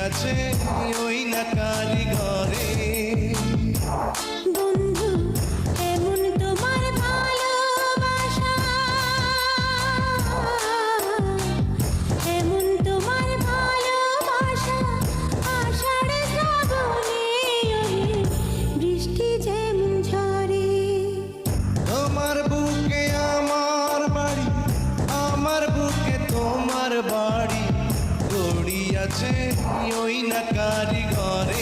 আছে ওই না কারিগরে। বন্ধু এমন তোমার ভালোবাসা, এমন তোমার ভালোবাসা, আষাঢ় শ্রাবণে বৃষ্টি যেমন ঝরে। তোমার বুকে আমার বাড়ি, আমার বুকে তোমার বাড়ি, গড়ি আছে ওই না কারিগরে।